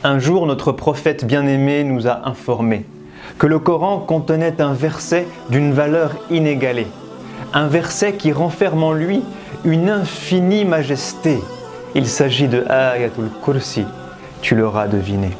Un jour, notre prophète bien-aimé nous a informé que le Coran contenait un verset d'une valeur inégalée. Un verset qui renferme en lui une infinie majesté. Il s'agit de Ayatul Kursi, tu l'auras deviné.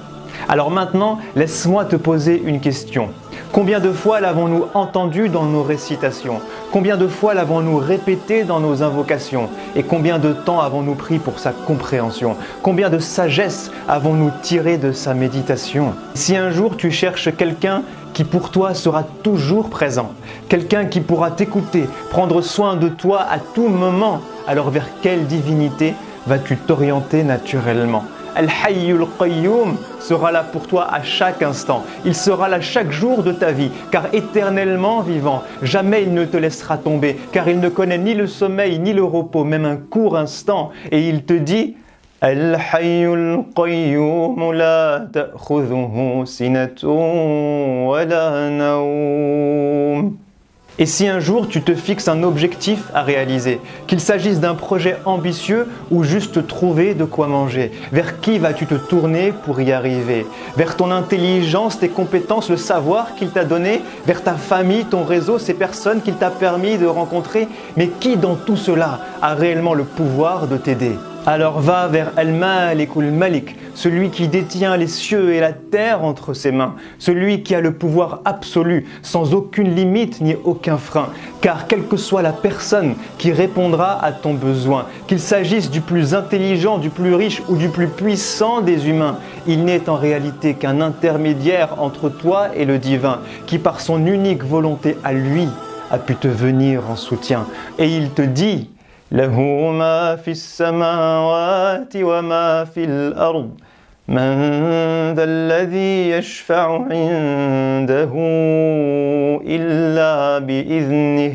Alors maintenant, laisse-moi te poser une question. Combien de fois l'avons-nous entendu dans nos récitations? Combien de fois l'avons-nous répété dans nos invocations? Et combien de temps avons-nous pris pour sa compréhension? Combien de sagesse avons-nous tiré de sa méditation? Si un jour tu cherches quelqu'un qui pour toi sera toujours présent, quelqu'un qui pourra t'écouter, prendre soin de toi à tout moment, alors vers quelle divinité vas-tu t'orienter naturellement? Al-Hayyul Qayyum sera là pour toi à chaque instant. Il sera là chaque jour de ta vie, car éternellement vivant, jamais il ne te laissera tomber, car il ne connaît ni le sommeil ni le repos, même un court instant. Et il te dit Al-Hayyul Qayyum la ta'khudhuhu sinatun wa la nawm. Et si un jour tu te fixes un objectif à réaliser, qu'il s'agisse d'un projet ambitieux ou juste trouver de quoi manger, vers qui vas-tu te tourner pour y arriver? Vers ton intelligence, tes compétences, le savoir qu'il t'a donné? Vers ta famille, ton réseau, ces personnes qu'il t'a permis de rencontrer? Mais qui dans tout cela a réellement le pouvoir de t'aider? Alors va vers Al-Malikul Malik, celui qui détient les cieux et la terre entre ses mains, celui qui a le pouvoir absolu, sans aucune limite ni aucun frein. Car quelle que soit la personne qui répondra à ton besoin, qu'il s'agisse du plus intelligent, du plus riche ou du plus puissant des humains, il n'est en réalité qu'un intermédiaire entre toi et le divin, qui par son unique volonté à lui a pu te venir en soutien. Et il te dit له ما في السماوات وما في الأرض من ذا الذي يشفع عنده إلا بإذنه.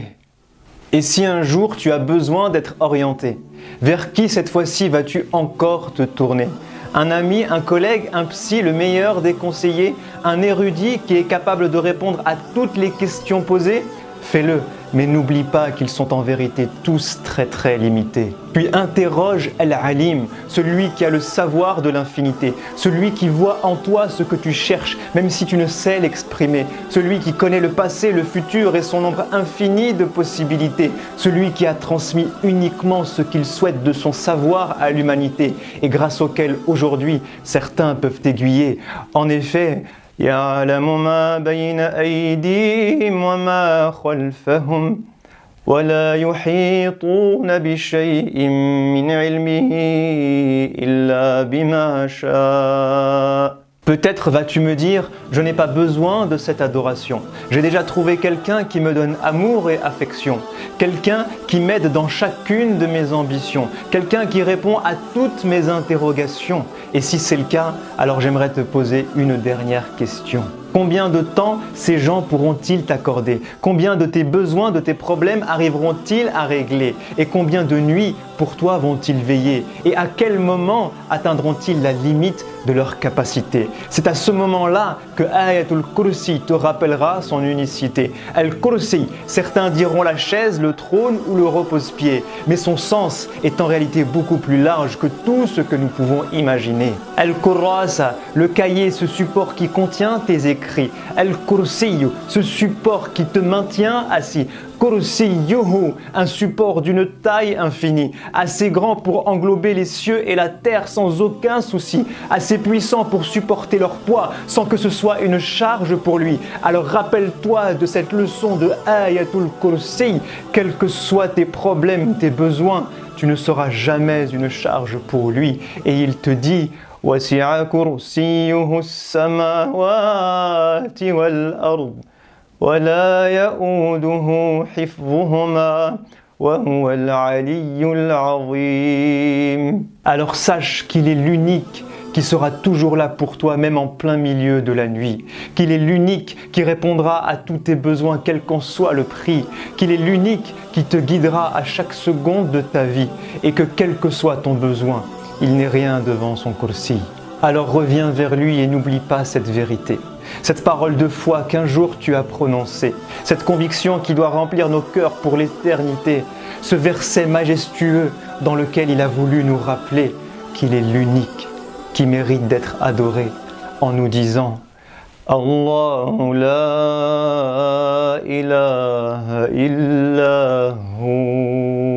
Et si un jour tu as besoin d'être orienté, vers qui cette fois-ci vas-tu encore te tourner? Un ami, un collègue, un psy, le meilleur des conseillers, un érudit qui est capable de répondre à toutes les questions posées? Fais-le, mais n'oublie pas qu'ils sont en vérité tous très limités. Puis interroge Al-Alim, celui qui a le savoir de l'infinité, celui qui voit en toi ce que tu cherches, même si tu ne sais l'exprimer, celui qui connaît le passé, le futur et son nombre infini de possibilités, celui qui a transmis uniquement ce qu'il souhaite de son savoir à l'humanité et grâce auquel aujourd'hui certains peuvent t'aiguiller. En effet, يعلم ما بين أيديهم وما خلفهم ولا يحيطون بشيء من علمه إلا بما شاء. Peut-être vas-tu me dire, je n'ai pas besoin de cette adoration. J'ai déjà trouvé quelqu'un qui me donne amour et affection. Quelqu'un qui m'aide dans chacune de mes ambitions. Quelqu'un qui répond à toutes mes interrogations. Et si c'est le cas, alors j'aimerais te poser une dernière question. Combien de temps ces gens pourront-ils t'accorder? Combien de tes besoins, de tes problèmes arriveront-ils à régler? Et combien de nuits pour toi vont-ils veiller? Et à quel moment atteindront-ils la limite de leur capacité? C'est à ce moment-là que Ayatul Kursi te rappellera son unicité. Al-Kursi, certains diront la chaise, le trône ou le repose-pied, mais son sens est en réalité beaucoup plus large que tout ce que nous pouvons imaginer. Al-Kurrasa, le cahier, ce support qui contient tes écrits. Al-Kursiyu, ce support qui te maintient assis. Kursiyuhu, un support d'une taille infinie, assez grand pour englober les cieux et la terre sans aucun souci, assez puissant pour supporter leur poids sans que ce soit une charge pour lui. Alors rappelle-toi de cette leçon de Ayatul Kursi, quels que soient tes problèmes, tes besoins, tu ne seras jamais une charge pour lui. Et il te dit وَسِعَ كُرْسِيُّهُ السَّمَاوَاتِ وَالْأَرْضِ وَلَا يَؤُودُهُ حِفْظُهُمَا وَهُوَ الْعَلِيُّ الْعَظِيمُ. Alors sache qu'il est l'unique qui sera toujours là pour toi, même en plein milieu de la nuit. Qu'il est l'unique qui répondra à tous tes besoins, quel qu'en soit le prix. Qu'il est l'unique qui te guidera à chaque seconde de ta vie. Et que quel que soit ton besoin, il n'est rien devant son kursi. Alors reviens vers lui et n'oublie pas cette vérité. Cette parole de foi qu'un jour tu as prononcée. Cette conviction qui doit remplir nos cœurs pour l'éternité. Ce verset majestueux dans lequel il a voulu nous rappeler qu'il est l'unique qui mérite d'être adoré en nous disant Allahu la ilaha illa hu.